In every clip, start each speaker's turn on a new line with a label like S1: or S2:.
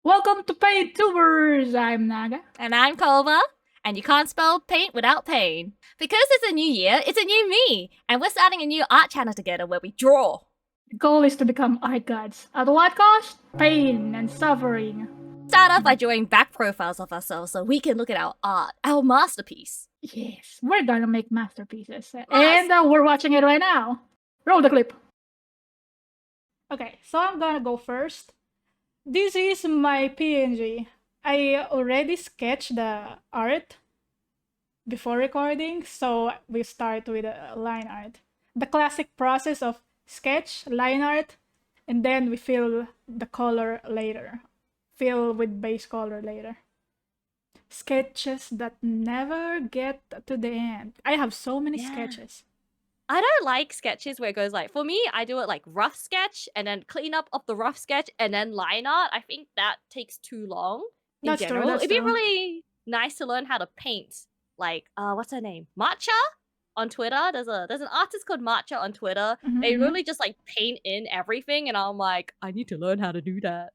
S1: Welcome to Paintubers! I'm Naga.
S2: And I'm Koba, and you can't spell paint without pain. Because it's a new year, it's a new me, and we're starting a new art channel together where we draw.
S1: The goal is to become art gods. At what cost? Pain and suffering.
S2: Start off by drawing back profiles of ourselves so we can look at our art, our masterpiece.
S1: Yes, we're gonna make masterpieces. And we're watching it right now. Roll the clip. Okay, so I'm gonna go first. This is my PNG. I already sketched the art before recording, so we start with line art. The classic process of sketch, line art, and then we fill the color later. Fill with base color later. Sketches that never get to the end. I have so many sketches.
S2: I don't like sketches where it goes like, for me, I do it like rough sketch and then clean up of the rough sketch and then line art. I think that takes too long in
S1: That's
S2: general.
S1: true, that's
S2: It'd be
S1: true.
S2: really nice to learn how to paint. Like, what's her name? Matcha on Twitter. There's an artist called Matcha on Twitter. They really just like paint in everything, and I'm like, I need to learn how to do that.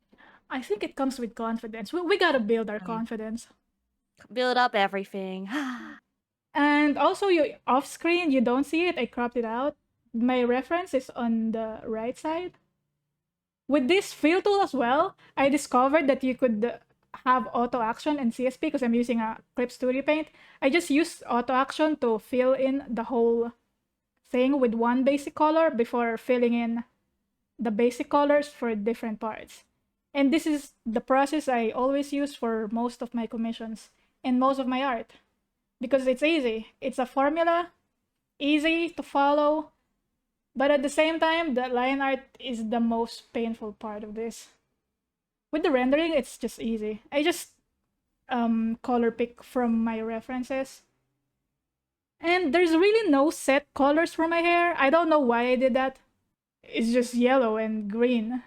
S1: I think it comes with confidence. We gotta build our confidence.
S2: Build up everything.
S1: And also, you off screen, you don't see it. I cropped it out. My reference is on the right side. With this fill tool as well, I discovered that you could have auto action and CSP because I'm using a Clip Studio Paint. I just use auto action to fill in the whole thing with one basic color before filling in the basic colors for different parts. And this is the process I always use for most of my commissions and most of my art because it's easy. It's a formula, easy to follow, but at the same time, the line art is the most painful part of this. With the rendering, it's just easy. I just color pick from my references. And there's really no set colors for my hair. I don't know why I did that. It's just yellow and green.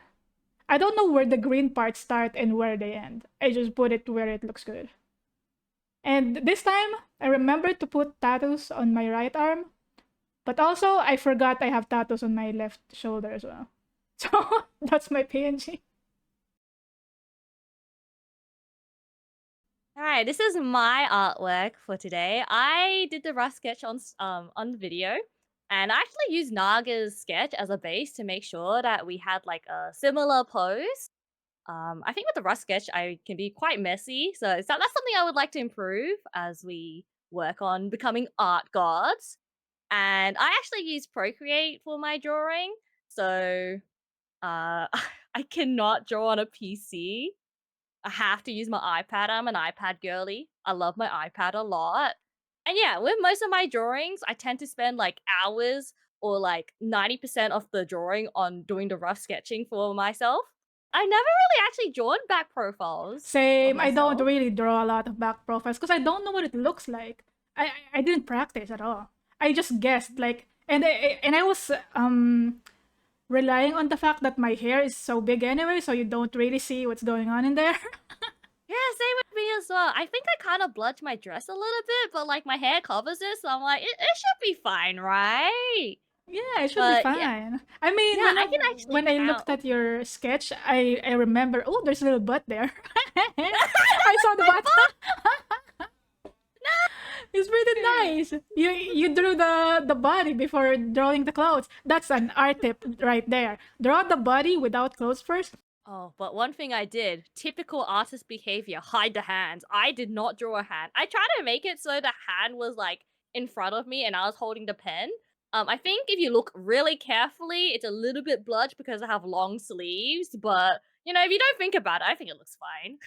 S1: I don't know where the green parts start and where they end. I just put it where it looks good. And this time, I remembered to put tattoos on my right arm. But also, I forgot I have tattoos on my left shoulder as well. So, that's my PNG.
S2: Alright, this is my artwork for today. I did the rough sketch on video, and I actually used Naga's sketch as a base to make sure that we had like a similar pose. I think with the rough sketch, I can be quite messy, so that's something I would like to improve as we work on becoming art gods. And I actually use Procreate for my drawing, so I cannot draw on a PC. I have to use my iPad. I'm an iPad girly. I love my iPad a lot. And yeah, with most of my drawings, I tend to spend like hours or like 90% of the drawing on doing the rough sketching for myself. I never really actually drawn back profiles.
S1: Same. I don't really draw a lot of back profiles because I don't know what it looks like. I didn't practice at all. I just guessed like, and I was relying on the fact that my hair is so big anyway, so you don't really see what's going on in there.
S2: Yeah, same with me as well. I think I kind of bludged my dress a little bit, but like my hair covers it, so I'm like, it should be fine, right?
S1: Yeah, it should be fine.
S2: Yeah.
S1: I mean,
S2: Yeah,
S1: when I looked at your sketch, I remember, oh, there's a little butt there. I saw the butt. It's pretty nice. You drew the body before drawing the clothes. That's an art tip right there. Draw the body without clothes first.
S2: Oh, but one thing I did, typical artist behavior, hide the hands. I did not draw a hand. I tried to make it so the hand was like in front of me and I was holding the pen. I think if you look really carefully, it's a little bit bludged because I have long sleeves, but you know, if you don't think about it, I think it looks fine.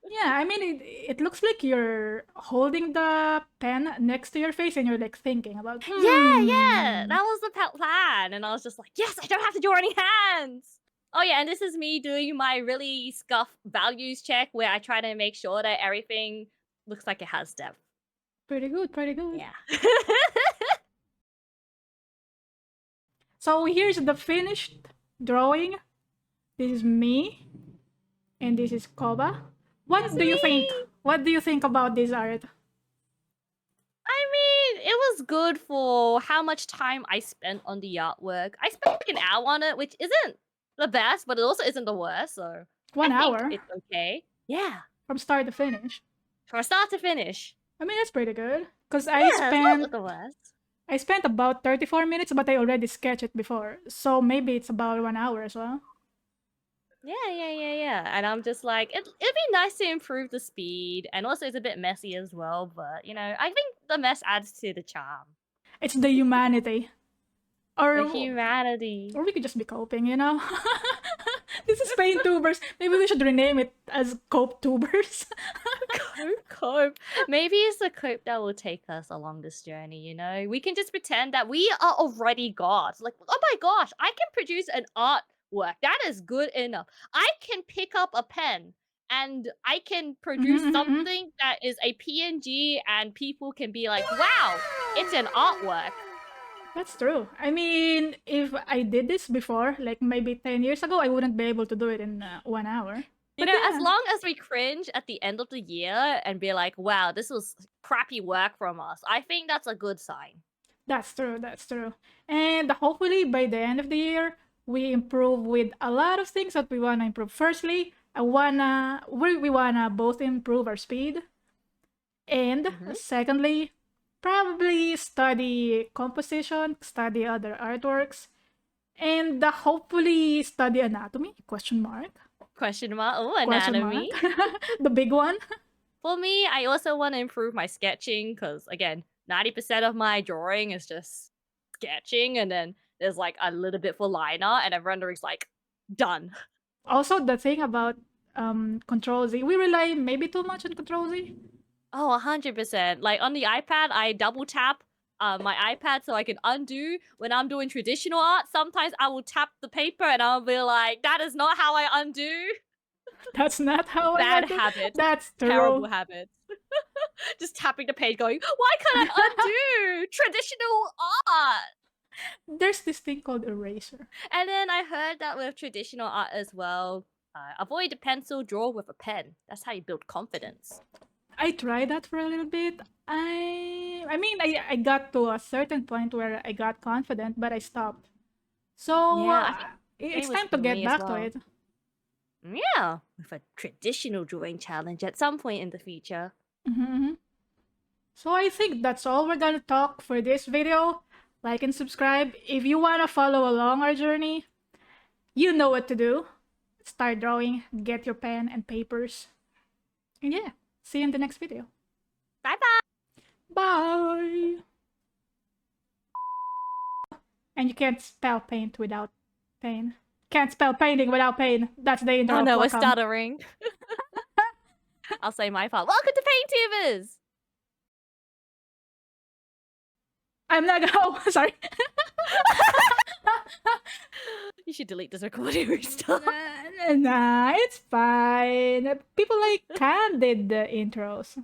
S1: Yeah, I mean, it looks like you're holding the pen next to your face and you're like thinking about,
S2: Yeah, that was the plan. And I was just like, yes, I don't have to draw any hands. Oh yeah, and this is me doing my really scuff values check where I try to make sure that everything looks like it has depth.
S1: Pretty good, pretty good.
S2: Yeah.
S1: So here's the finished drawing. This is me, and this is Koba. What do you think? What do you think about this art?
S2: I mean, it was good for how much time I spent on the artwork. I spent like an hour on it, which isn't the best, but it also isn't the worst. So
S1: 1
S2: I think
S1: hour.
S2: it's okay. Yeah,
S1: from start to finish.
S2: from start to finish.
S1: I mean, that's pretty good. Because
S2: Yeah, it's not the worst.
S1: I spent about 34 minutes, but I already sketched it before. So maybe it's about 1 hour as well.
S2: Yeah. And I'm just like, it'd be nice to improve the speed, and also it's a bit messy as well. But I think the mess adds to the charm.
S1: It's the humanity.
S2: The
S1: Or
S2: humanity.
S1: or we could just be coping, you know? This is Paintubers. Maybe we should rename it as Copetubers.
S2: Cope. Maybe it's the cope that will take us along this journey, We can just pretend that we are already gods. Like, oh my gosh, I can produce an artwork. That is good enough. I can pick up a pen and I can produce
S1: Mhm, mhm, mhm.
S2: something that is a PNG and people can be like, wow, it's an artwork.
S1: That's true. I mean, if I did this before, like maybe 10 years ago, I wouldn't be able to do it in 1 hour. But
S2: As
S1: yeah,
S2: long as we cringe at the end of the year and be like, wow, this was crappy work from us, I think that's a good sign.
S1: that's true. That's true. And hopefully by the end of the year, we improve with a lot of things that we want to improve. Firstly, we wanna both improve our speed, and
S2: Mhm.
S1: secondly, probably study composition, study other artworks, and hopefully study anatomy? Question mark.
S2: Question mark. Oh,
S1: Question
S2: anatomy.
S1: mark. The big one.
S2: For me, I also want to improve my sketching because, again, 90% of my drawing is just sketching, and then there's like a little bit for liner, and then rendering's like done.
S1: Also, the thing about Control Z, we rely maybe too much on Control Z.
S2: Oh, 100%. Like on the iPad, I double tap my iPad so I can undo. When I'm doing traditional art, sometimes I will tap the paper and I'll be like, that is not how I undo.
S1: That's not how I
S2: Bad
S1: want to.
S2: habit.
S1: That's
S2: Terrible
S1: true.
S2: habit. Just tapping the page going, why can't I undo traditional art?
S1: There's this thing called eraser.
S2: And then I heard that with traditional art as well, avoid the pencil, draw with a pen. That's how you build confidence.
S1: I tried that for a little bit. I got to a certain point where I got confident, but I stopped. So
S2: Yeah, I think
S1: it's
S2: same was
S1: time to
S2: for
S1: get
S2: me as
S1: back to
S2: well.
S1: it.
S2: Yeah, with a traditional drawing challenge at some point in the future.
S1: Mm-hmm. So I think that's all we're gonna talk for this video. Like and subscribe. If you wanna follow along our journey, you know what to do. Start drawing, get your pen and papers. And yeah, see you in the next video.
S2: Bye bye.
S1: Bye! And you can't spell paint without pain. Can't spell painting without pain. That's the intro
S2: Oh
S1: of
S2: no, we're
S1: Welcome.
S2: stuttering. I'll say my part. Welcome to Paintubers!
S1: I'm not gonna. Oh, sorry.
S2: You should delete this recording restart.
S1: Nah, it's fine. People like Khan did the intros.